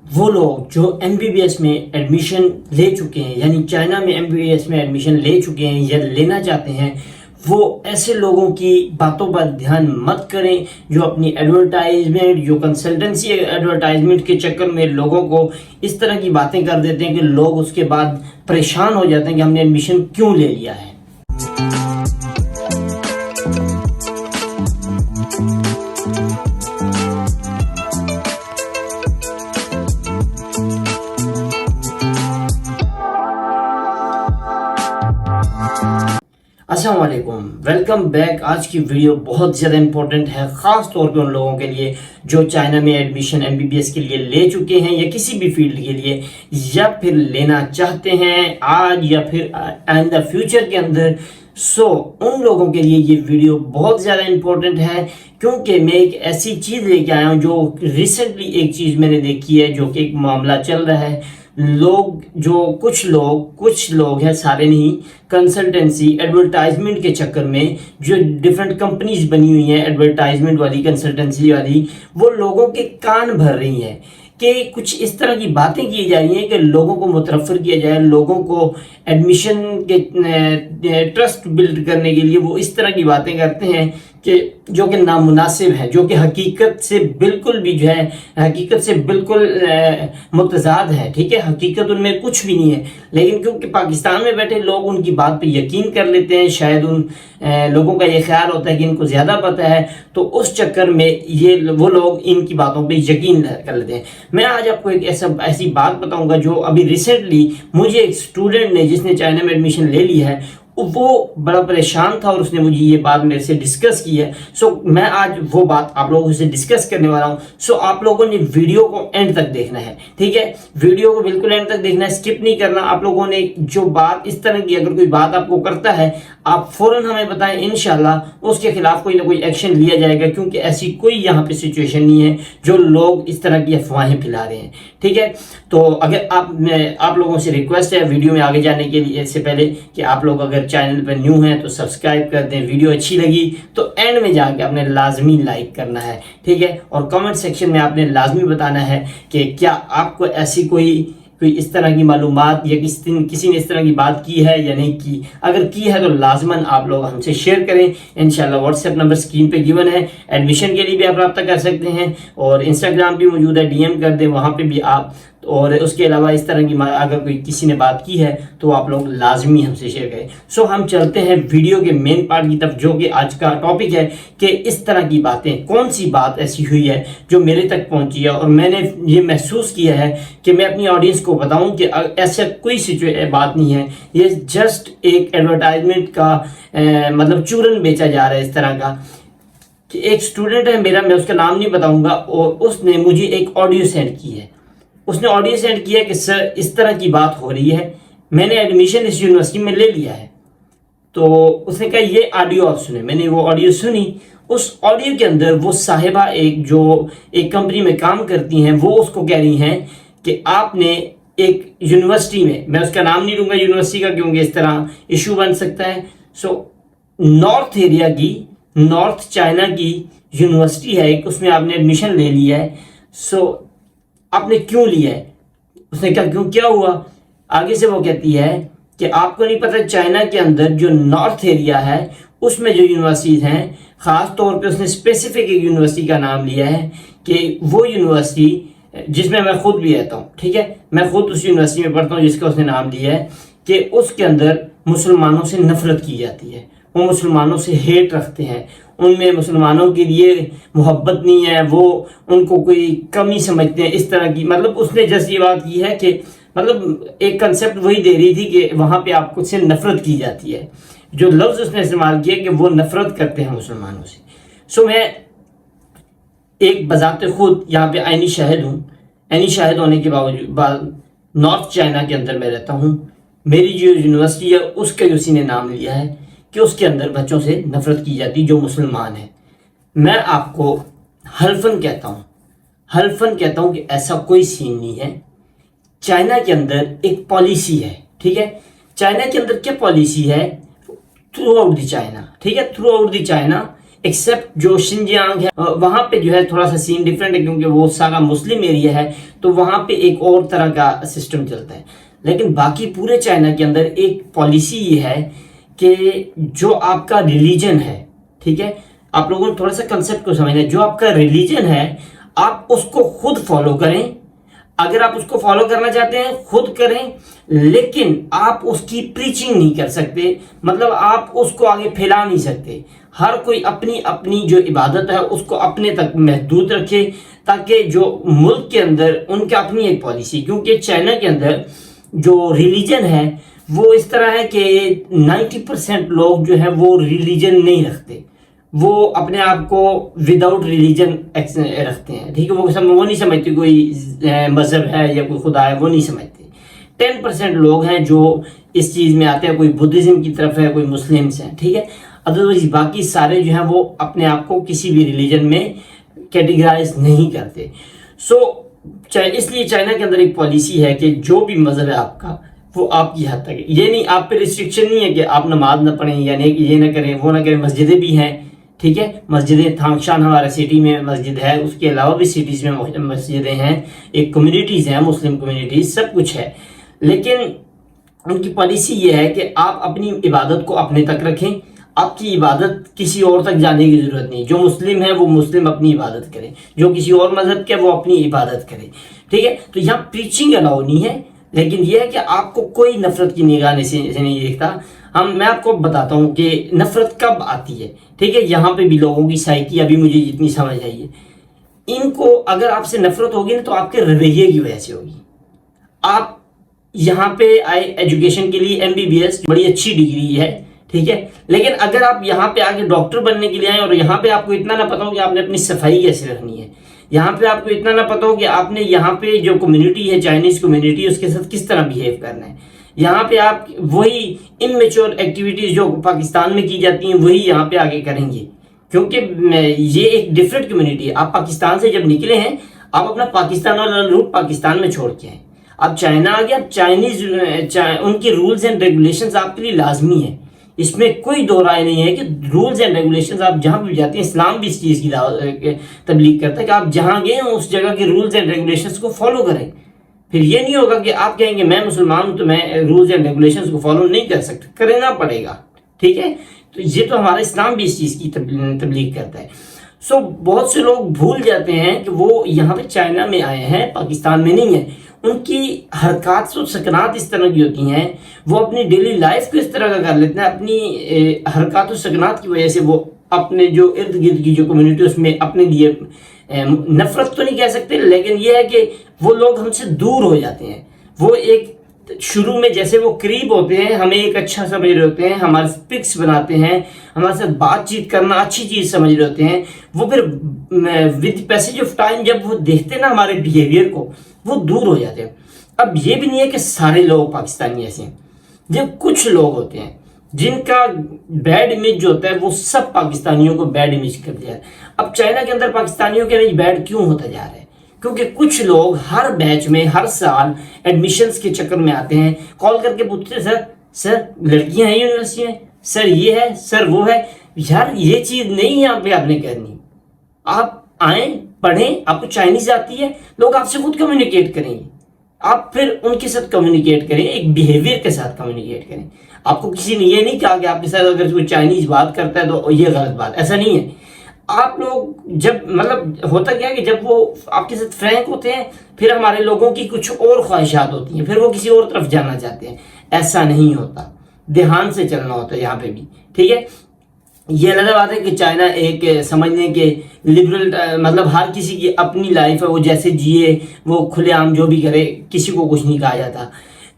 وہ لوگ جو MBBS میں ایڈمیشن لے چکے ہیں، یعنی چائنا میں MBBS میں ایڈمیشن لے چکے ہیں یا لینا چاہتے ہیں، وہ ایسے لوگوں کی باتوں پر دھیان مت کریں جو اپنی ایڈورٹائزمنٹ، جو کنسلٹنسی ایڈورٹائزمنٹ کے چکر میں لوگوں کو اس طرح کی باتیں کر دیتے ہیں کہ لوگ اس کے بعد پریشان ہو جاتے ہیں کہ ہم نے ایڈمیشن کیوں لے لیا ہے۔ السلام علیکم، ویلکم بیک۔ آج کی ویڈیو بہت زیادہ امپورٹنٹ ہے، خاص طور پہ ان لوگوں کے لیے جو چائنا میں ایڈمیشن MBBS کے لیے لے چکے ہیں یا کسی بھی فیلڈ کے لیے یا پھر لینا چاہتے ہیں آج یا پھر ان دا فیوچر کے اندر۔ ان لوگوں کے لیے یہ ویڈیو بہت زیادہ امپورٹنٹ ہے، کیونکہ میں ایک ایسی چیز لے کے آیا ہوں جو ریسنٹلی ایک چیز میں نے دیکھی ہے، جو کہ ایک معاملہ چل رہا ہے۔ کچھ لوگ ہیں، سارے نہیں، کنسلٹنسی ایڈورٹائزمنٹ کے چکر میں جو ڈیفرنٹ کمپنیز بنی ہوئی ہیں ایڈورٹائزمنٹ والی، کنسلٹنسی والی، وہ لوگوں کے کان بھر رہی ہیں کہ کچھ اس طرح کی باتیں کی جا رہی ہیں کہ لوگوں کو مترفر کیا جائے، لوگوں کو ایڈمیشن کے ٹرسٹ بلڈ کرنے کے لیے وہ اس طرح کی باتیں کرتے ہیں کہ جو کہ نامناسب ہے، جو کہ حقیقت سے بالکل بھی جو ہے حقیقت سے بالکل متضاد ہے۔ ٹھیک ہے، حقیقت ان میں کچھ بھی نہیں ہے، لیکن کیونکہ پاکستان میں بیٹھے لوگ ان کی بات پہ یقین کر لیتے ہیں، شاید ان لوگوں کا یہ خیال ہوتا ہے کہ ان کو زیادہ پتہ ہے، تو اس چکر میں وہ لوگ ان کی باتوں پہ یقین کر لیتے ہیں۔ میں آج آپ کو ایک ایسی بات بتاؤں گا جو ابھی ریسنٹلی مجھے ایک اسٹوڈنٹ نے، جس نے چائنا میں ایڈمیشن لے لی ہے، وہ بڑا پریشان تھا اور اس نے مجھے یہ بات میرے سے ڈسکس کی ہے۔ میں آج وہ بات آپ لوگوں سے ڈسکس کرنے والا ہوں۔ آپ لوگوں نے ویڈیو کو اینڈ تک دیکھنا ہے، ٹھیک ہے، ویڈیو کو بالکل اینڈ تک دیکھنا ہے، اسکپ نہیں کرنا۔ آپ لوگوں نے جو بات اس طرح کی اگر کوئی بات آپ کو کرتا ہے، آپ فوراً ہمیں بتائیں، انشاءاللہ اس کے خلاف کوئی نہ کوئی ایکشن لیا جائے گا، کیونکہ ایسی کوئی یہاں پہ سچویشن نہیں ہے جو لوگ اس طرح کی افواہیں پھیلا رہے ہیں، ٹھیک ہے۔ تو اگر آپ لوگوں سے ریکویسٹ ہے ویڈیو میں آگے جانے کے لیے سے پہلے کہ آپ لوگ اگر چینل پہ نیو ہیں تو سبسکرائب کر دیں، ویڈیو اچھی لگی تو اینڈ میں جا کے آپ نے لازمی لائک کرنا ہے، ٹھیک ہے، اور کمنٹ سیکشن میں آپ نے لازمی بتانا ہے کہ کیا آپ کو ایسی کوئی اس طرح کی معلومات یا کسی نے اس طرح کی بات کی ہے یا نہیں کی۔ اگر کی ہے تو لازماً آپ لوگ ہم سے شیئر کریں۔ انشاءاللہ واٹس ایپ نمبر اسکرین پہ گیون ہے، ایڈمیشن کے لیے بھی آپ رابطہ کر سکتے ہیں، اور انسٹاگرام بھی موجود ہے، DM کر دیں وہاں پہ بھی آپ۔ اور اس کے علاوہ اس طرح کی اگر کوئی کسی نے بات کی ہے تو آپ لوگ لازمی ہم سے شیئر کریں۔ ہم چلتے ہیں ویڈیو کے مین پارٹ کی طرف، جو کہ آج کا ٹاپک ہے کہ اس طرح کی باتیں، کون سی بات ایسی ہوئی ہے جو میرے تک پہنچی ہے اور میں نے یہ محسوس کیا ہے کہ میں اپنی آڈینس کو بتاؤں کہ ایسا کوئی بات نہیں ہے، یہ جسٹ ایک ایڈورٹائزمنٹ کا مطلب چورن بیچا جا رہا ہے اس طرح کا۔ کہ ایک اسٹوڈنٹ ہے میرا، میں اس کا نام نہیں بتاؤں گا، اور اس نے مجھے ایک آڈیو سینڈ کی ہے۔ اس نے آڈیو سینڈ کیا کہ سر اس طرح کی بات ہو رہی ہے، میں نے ایڈمیشن اس یونیورسٹی میں لے لیا ہے۔ تو اس نے کہا یہ آڈیو آپ سنیں۔ میں نے وہ آڈیو سنی۔ اس آڈیو کے اندر وہ صاحبہ ایک کمپنی میں کام کرتی ہیں، وہ اس کو کہہ رہی ہیں کہ آپ نے ایک یونیورسٹی میں اس کا نام نہیں لوں گا یونیورسٹی کا، کیونکہ اس طرح ایشو بن سکتا ہے۔ نارتھ ایریا کی، نارتھ چائنا کی یونیورسٹی ہے ایک، اس میں آپ نے ایڈمیشن لے لیا ہے۔ آپ نے کیوں لیا ہے؟ اس نے کہا کیوں، کیا ہوا؟ آگے سے وہ کہتی ہے کہ آپ کو نہیں پتہ چائنا کے اندر جو نارتھ ایریا ہے اس میں جو یونیورسٹیز ہیں، خاص طور پہ اس نے اسپیسیفک ایک یونیورسٹی کا نام لیا ہے کہ وہ یونیورسٹی جس میں خود بھی رہتا ہوں، ٹھیک ہے، میں خود اس یونیورسٹی میں پڑھتا ہوں جس کا اس نے نام لیا ہے، کہ اس کے اندر مسلمانوں سے نفرت کی جاتی ہے، وہ مسلمانوں سے ہیٹ رکھتے ہیں، ان میں مسلمانوں کے لیے محبت نہیں ہے، وہ ان کو کوئی کمی سمجھتے ہیں، اس طرح کی، مطلب اس نے جیسے یہ بات کی ہے کہ مطلب ایک کنسیپٹ وہی دے رہی تھی کہ وہاں پہ آپ کو سے نفرت کی جاتی ہے۔ جو لفظ اس نے استعمال کیا کہ وہ نفرت کرتے ہیں مسلمانوں سے۔ میں ایک بذات خود یہاں پہ عینی شاہد ہوں، عینی شاہد ہونے کے باوجود نارتھ چائنا کے اندر میں رہتا ہوں۔ میری جو یونیورسٹی ہے اس کا اسی نے نام لیا ہے کہ اس کے اندر بچوں سے نفرت کی جاتی جو مسلمان ہیں۔ میں آپ کو حلفاً کہتا ہوں کہ ایسا کوئی سین نہیں ہے۔ چائنا کے اندر ایک پالیسی ہے، ٹھیک ہے، چائنا کے اندر کیا پالیسی ہے؟ تھرو آؤٹ دی چائنا، ٹھیک ہے، through out the China accept جو شنجیانگ ہے وہاں پہ جو ہے تھوڑا سا سین ڈفرینٹ ہے، کیونکہ وہ سارا مسلم ایریا ہے تو وہاں پہ ایک اور طرح کا سسٹم چلتا ہے. لیکن باقی پورے چائنا کے اندر ایک پالیسی یہ ہے کہ جو آپ کا ریلیجن ہے، ٹھیک ہے، آپ لوگوں نے تھوڑا سا کنسیپٹ کو سمجھنا ہے، جو آپ کا ریلیجن ہے آپ اس کو خود فالو کریں. اگر آپ اس کو فالو کرنا چاہتے ہیں خود کریں، لیکن آپ اس کی پریچنگ نہیں کر سکتے، مطلب آپ اس کو آگے پھیلا نہیں سکتے. ہر کوئی اپنی اپنی جو عبادت ہے اس کو اپنے تک محدود رکھے، تاکہ جو ملک کے اندر ان کا اپنی ایک پالیسی، کیونکہ چائنا کے اندر جو ریلیجن ہے وہ اس طرح ہے کہ 90% لوگ جو ہے وہ ریلیجن نہیں رکھتے، وہ اپنے آپ کو وداؤٹ ریلیجن رکھتے ہیں، ٹھیک ہے، وہ نہیں سمجھتے کوئی مذہب ہے یا کوئی خدا ہے، وہ نہیں سمجھتے. 10% لوگ ہیں جو اس چیز میں آتے ہیں، کوئی بدھزم کی طرف ہے، کوئی مسلمس ہیں، ٹھیک ہے. ادروائز باقی سارے جو ہیں وہ اپنے آپ کو کسی بھی ریلیجن میں کیٹیگرائز نہیں کرتے. سو اس لیے چائنا کے اندر ایک پالیسی ہے کہ جو بھی مذہب ہے آپ کا وہ آپ کی حد تک، یہ نہیں آپ پہ ریسٹرکشن نہیں ہے کہ آپ نماز نہ پڑھیں، یعنی یہ نہ کریں وہ نہ کریں. مسجدیں بھی ہیں، ٹھیک ہے، مسجدیں تھانگشان ہمارے سٹی میں مسجد ہے، اس کے علاوہ بھی سٹیز میں مسجدیں ہیں، ایک کمیونٹیز ہیں، مسلم کمیونٹیز، سب کچھ ہے. لیکن ان کی پالیسی یہ ہے کہ آپ اپنی عبادت کو اپنے تک رکھیں، آپ کی عبادت کسی اور تک جانے کی ضرورت نہیں. جو مسلم ہے وہ مسلم اپنی عبادت کرے، جو کسی اور مذہب کے وہ اپنی عبادت کرے، ٹھیک ہے. تو یہاں پریچنگ الاؤ نہیں ہے، لیکن یہ ہے کہ آپ کو کوئی نفرت کی نگاہ سے نہیں دیکھتا. میں آپ کو بتاتا ہوں کہ نفرت کب آتی ہے، ٹھیک ہے. یہاں پہ بھی لوگوں کی سائیکی ابھی مجھے جتنی سمجھ آئی ہے، ان کو اگر آپ سے نفرت ہوگی نا تو آپ کے رویے کی وجہ سے ہوگی. آپ یہاں پہ آئے ایجوکیشن کے لیے MBBS بڑی اچھی ڈگری ہے، ٹھیک ہے، لیکن اگر آپ یہاں پہ آگے ڈاکٹر بننے کے لیے آئیں اور یہاں پہ آپ کو اتنا نہ پتا ہو کہ آپ نے اپنی صفائی کیسے رکھنی ہے، یہاں پہ آپ کو اتنا نہ پتا ہو کہ آپ نے یہاں پہ جو کمیونٹی ہے چائنیز کمیونٹی اس کے ساتھ کس طرح بیہیو کرنا ہے، یہاں پہ آپ وہی امیچور ایکٹیویٹیز جو پاکستان میں کی جاتی ہیں وہی یہاں پہ آگے کریں گے، کیونکہ یہ ایک ڈفرینٹ کمیونٹی ہے. آپ پاکستان سے جب نکلے ہیں آپ اپنا پاکستان والا روٹ پاکستان میں چھوڑ کے ہیں، اب چائنا آ گیا، چائنیز ان کی رولز اینڈ ریگولیشنز آپ کے لیے لازمی ہیں. اس میں کوئی دو رائے نہیں ہے کہ رولز اینڈ ریگولیشنز آپ جہاں بھی جاتے ہیں، اسلام بھی اس چیز کی تبلیغ کرتا ہے کہ آپ جہاں گئے ہیں اس جگہ کے رولز اینڈ ریگولیشنز کو فالو کریں. پھر یہ نہیں ہوگا کہ آپ کہیں گے میں مسلمان ہوں تو میں رولز اینڈ ریگولیشنز کو فالو نہیں کر سکتا، کرنا پڑے گا، ٹھیک ہے. تو یہ تو ہمارا اسلام بھی اس چیز کی تبلیغ کرتا ہے. سو بہت سے لوگ بھول جاتے ہیں کہ وہ یہاں پہ چائنا میں آئے ہیں، پاکستان میں نہیں ہیں. ان کی حرکات و سکنات اس طرح کی ہوتی ہیں، وہ اپنی ڈیلی لائف کو اس طرح کا کر لیتے ہیں، اپنی حرکات و سکنات کی وجہ سے وہ اپنے جو ارد گرد کی جو کمیونٹی اس میں اپنے لیے نفرت تو نہیں کہہ سکتے، لیکن یہ ہے کہ وہ لوگ ہم سے دور ہو جاتے ہیں. وہ ایک شروع میں جیسے وہ قریب ہوتے ہیں، ہمیں ایک اچھا سمجھ رہے ہوتے ہیں، ہمارے پکس بناتے ہیں، ہمارے ساتھ بات چیت کرنا اچھی چیز سمجھ رہے ہوتے ہیں، وہ پھر ود پیسیج آف ٹائم جب وہ دیکھتے ہیں نا ہمارے بیہیویئر کو وہ دور ہو جاتے ہیں. اب یہ بھی نہیں ہے کہ سارے لوگ پاکستانی ایسے ہیں، جب کچھ لوگ ہوتے ہیں جن کا بیڈ امیج جو ہوتا ہے وہ سب پاکستانیوں کو بیڈ امیج کر دیا ہے. اب چائنا کے اندر پاکستانیوں کا امیج بیڈ کیوں ہوتا جا رہا ہے؟ کیونکہ کچھ لوگ ہر بیچ میں ہر سال ایڈمیشنز کے چکر میں آتے ہیں، کال کر کے پوچھتے ہیں سر لڑکیاں ہیں یونیورسٹی میں، سر یہ ہے، سر وہ ہے. یار یہ چیز نہیں یہاں پہ آپ نے کرنی. آپ آئیں، پڑھیں، آپ کو چائنیز آتی ہے، لوگ آپ سے خود کمیونیکیٹ کریں گے، آپ پھر ان کے ساتھ کمیونیکیٹ کریں، ایک بیہیویئر کے ساتھ کمیونیکیٹ کریں. آپ کو کسی نے یہ نہیں کہا کہ آپ کے ساتھ اگر کوئی چائنیز بات کرتا ہے تو یہ غلط بات، ایسا نہیں ہے. آپ لوگ جب مطلب ہوتا کیا ہے کہ جب وہ آپ کے ساتھ فرینک ہوتے ہیں پھر ہمارے لوگوں کی کچھ اور خواہشات ہوتی ہیں، پھر وہ کسی اور طرف جانا چاہتے ہیں. ایسا نہیں ہوتا، دھیان سے چلنا ہوتا ہے یہاں پہ بھی، ٹھیک ہے. یہ الگ بات ہے کہ چائنا ایک سمجھنے کے لبرل، مطلب ہر کسی کی اپنی لائف ہے، وہ جیسے جیے، وہ کھلے عام جو بھی کرے، کسی کو کچھ نہیں کہا جاتا.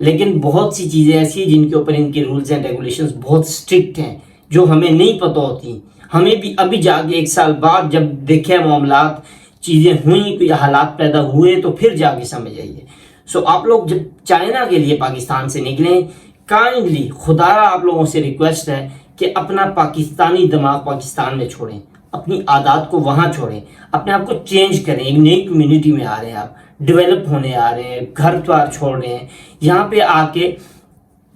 لیکن بہت سی چیزیں ایسی ہیں جن کے اوپر ان کے رولز اینڈ ریگولیشنز بہت سٹرکٹ ہیں، جو ہمیں نہیں پتہ ہوتی. ہمیں بھی ابھی جا کے 1 سال بعد جب دیکھیں معاملات، چیزیں ہوئیں، کوئی حالات پیدا ہوئے تو پھر جا کے سمجھ آئیے. سو آپ لوگ جب چائنا کے لیے پاکستان سے نکلیں، کائنڈلی خدارہ آپ لوگوں سے ریکویسٹ ہے کہ اپنا پاکستانی دماغ پاکستان میں چھوڑیں، اپنی عادات کو وہاں چھوڑیں، اپنے آپ کو چینج کریں. ایک نئی کمیونٹی میں آ رہے ہیں، آپ ڈیولپ ہونے آ رہے ہیں، گھر دوار چھوڑ رہے ہیں، یہاں پہ آ کے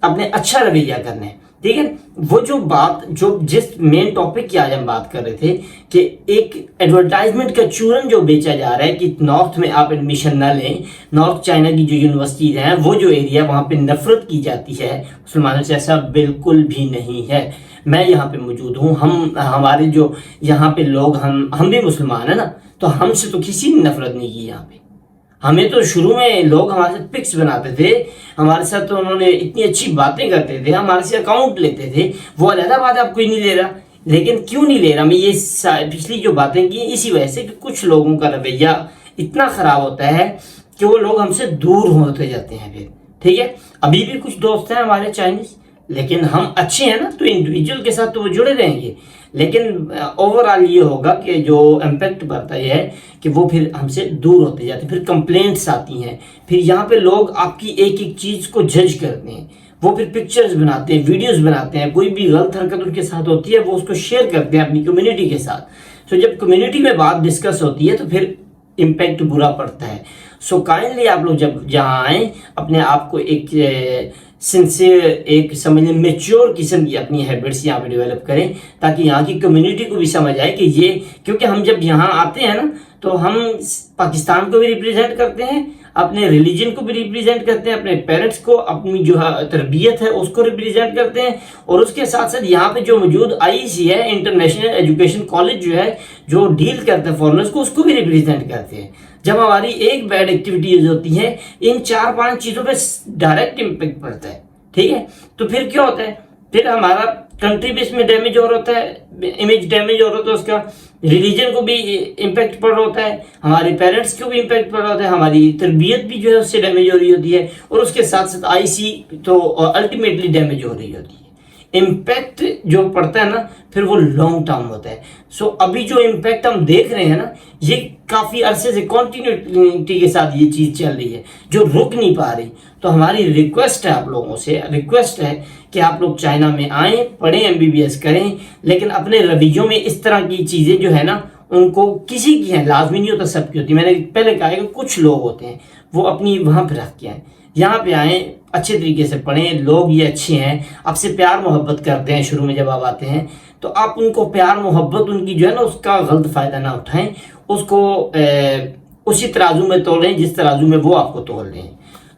اپنے اچھا رویہ کرنا ہے. ٹھیک ہے. وہ جو جس مین ٹاپک کی آج ہم بات کر رہے تھے کہ ایک ایڈورٹائزمنٹ کا چورن جو بیچا جا رہا ہے کہ نارتھ میں آپ ایڈمیشن نہ لیں. نارتھ چائنا کی جو یونیورسٹیز ہیں وہ جو ایریا وہاں پہ نفرت کی جاتی ہے مسلمانوں سے، ایسا بالکل بھی نہیں ہے. میں یہاں پہ موجود ہوں، ہمارے جو یہاں پہ لوگ ہم بھی مسلمان ہیں نا، تو ہم سے تو کسی نے نفرت نہیں کی. یہاں پہ ہمیں تو شروع میں لوگ ہمارے ساتھ پکس بناتے تھے، ہمارے ساتھ تو انہوں نے اتنی اچھی باتیں کرتے تھے، ہمارے سے اکاؤنٹ لیتے تھے. وہ علیحدہ بات اب کوئی نہیں لے رہا. لیکن کیوں نہیں لے رہا؟ میں یہ پچھلی جو باتیں کی اسی وجہ سے کہ کچھ لوگوں کا رویہ اتنا خراب ہوتا ہے کہ وہ لوگ ہم سے دور ہوتے جاتے ہیں پھر. ٹھیک ہے، ابھی بھی کچھ دوست ہیں ہمارے چائنیز، لیکن ہم اچھے ہیں نا تو انڈیویجول کے ساتھ تو وہ جڑے رہیں گے. لیکن اوور آل یہ ہوگا کہ جو امپیکٹ پڑتا یہ ہے کہ وہ پھر ہم سے دور ہوتے جاتے ہیں، پھر کمپلینٹس آتی ہیں، پھر یہاں پہ لوگ آپ کی ایک ایک چیز کو جج کرتے ہیں. وہ پھر پکچرز بناتے ہیں، ویڈیوز بناتے ہیں، کوئی بھی غلط حرکت ان کے ساتھ ہوتی ہے وہ اس کو شیئر کرتے ہیں اپنی کمیونٹی کے ساتھ. سو جب کمیونٹی میں بات ڈسکس ہوتی ہے تو پھر امپیکٹ برا پڑتا ہے. سو کائنڈلی آپ لوگ جب جہاں آئیں اپنے آپ کو ایک سنسیئر، ایک سمجھیں میچور قسم کی اپنی ہیبٹس یہاں پہ ڈیولپ کریں تاکہ یہاں کی کمیونٹی کو بھی سمجھ آئے کہ یہ، کیونکہ ہم جب یہاں آتے ہیں نا تو ہم پاکستان کو بھی ریپریزنٹ کرتے ہیں، اپنے ریلیجن کو بھی ریپریزنٹ کرتے ہیں، اپنے پیرنٹس کو، اپنی جو تربیت ہے اس کو ریپریزنٹ کرتے ہیں، اور اس کے ساتھ ساتھ یہاں پہ جو موجود IEC ہے، انٹرنیشنل ایجوکیشن کالج جو ہے، جو ڈیل کرتے ہیں فارنرز کو، اس کو بھی ریپریزنٹ کرتے ہیں. جب ہماری ایک بیڈ ایکٹیویٹیز ہوتی ہیں ان 4-5 چیزوں پہ ڈائریکٹ امپیکٹ پڑتا ہے. ٹھیک ہے، تو پھر کیا ہوتا ہے؟ پھر ہمارا کنٹری بھی اس میں ڈیمیج ہو رہا ہوتا ہے، امیج ڈیمیج ہو رہا ہوتا ہے، اس کا ریلیجن کو بھی امپیکٹ پڑ رہا ہوتا ہے، ہمارے پیرنٹس کو بھی امپیکٹ پڑ رہا ہوتا ہے، ہماری تربیت بھی جو ہے اس سے ڈیمیج ہو رہی ہوتی ہے، اور اس کے ساتھ ساتھ IC تو الٹیمیٹلی ڈیمیج ہو رہی ہوتی ہے. امپیکٹ جو پڑتا ہے نا پھر وہ لانگ ٹرم ہوتا ہے. سو ابھی جو امپیکٹ ہم دیکھ رہے ہیں نا یہ کافی عرصے سے کنٹینیوٹی کے ساتھ یہ چیز چل رہی ہے جو رک نہیں پا رہی. تو ہماری ریکویسٹ ہے آپ لوگوں سے، ریکویسٹ ہے کہ آپ لوگ چائنا میں آئیں، پڑھیں، MBBS کریں، لیکن اپنے رویوں میں اس طرح کی چیزیں جو ہے نا ان کو کسی کی ہیں، لازمی نہیں ہوتا سب کی ہوتی. میں نے پہلے کہا ہے کہ کچھ لوگ ہوتے ہیں وہ اپنی وہاں پہ رکھ کے آئیں، یہاں پہ آئیں، اچھے طریقے سے پڑھیں. لوگ یہ اچھے ہیں، آپ سے پیار محبت کرتے ہیں. شروع میں جب آپ آتے ہیں تو آپ ان کو پیار محبت ان کی جو ہے نا اس کا غلط فائدہ نہ اٹھائیں، اس کو اسی ترازو میں تولیں جس ترازو میں وہ آپ کو تول رہے ہیں.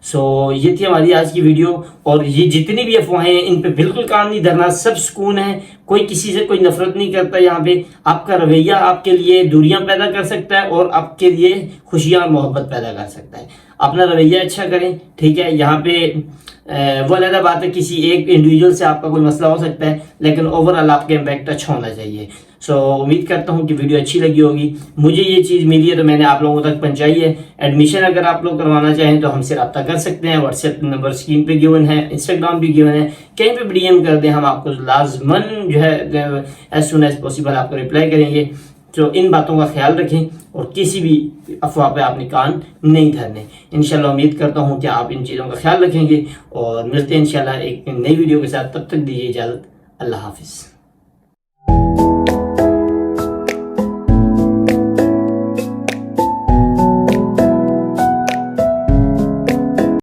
سو یہ تھی ہماری آج کی ویڈیو، اور یہ جتنی بھی افواہیں ہیں ان پہ بالکل کام نہیں دھرنا. سب سکون ہے، کوئی کسی سے کوئی نفرت نہیں کرتا. یہاں پہ آپ کا رویہ آپ کے لیے دوریاں پیدا کر سکتا ہے اور آپ کے لیے خوشیاں اور محبت پیدا کر سکتا ہے. اپنا رویہ اچھا کریں. ٹھیک ہے، یہاں پہ وہ علیحدہ بات ہے کسی ایک انڈیویجول سے آپ کا کوئی مسئلہ ہو سکتا ہے، لیکن اوور آل آپ کا امپیکٹ اچھا ہونا چاہیے. سو امید کرتا ہوں کہ ویڈیو اچھی لگی ہوگی. مجھے یہ چیز ملی ہے تو میں نے آپ لوگوں تک پہنچائی ہے. ایڈمیشن اگر آپ لوگ کروانا چاہیں تو ہم سے رابطہ کر سکتے ہیں. واٹس ایپ نمبر اسکرین پہ گیون ہے، انسٹاگرام بھی گیون ہے، کہیں پہ بھی DM کر دیں، ہم آپ کو لازماً جو ہے ایز سون ایز پاسبل آپ کو رپلائی کریں گے. تو ان باتوں کا خیال رکھیں اور کسی بھی افواہ پہ آپ نے کان نہیں دھرنے. انشاءاللہ امید کرتا ہوں کہ آپ ان چیزوں کا خیال رکھیں گے، اور ملتے ہیں انشاءاللہ ایک نئی ویڈیو کے ساتھ. تب تک دیجیے اجازت. اللہ حافظ.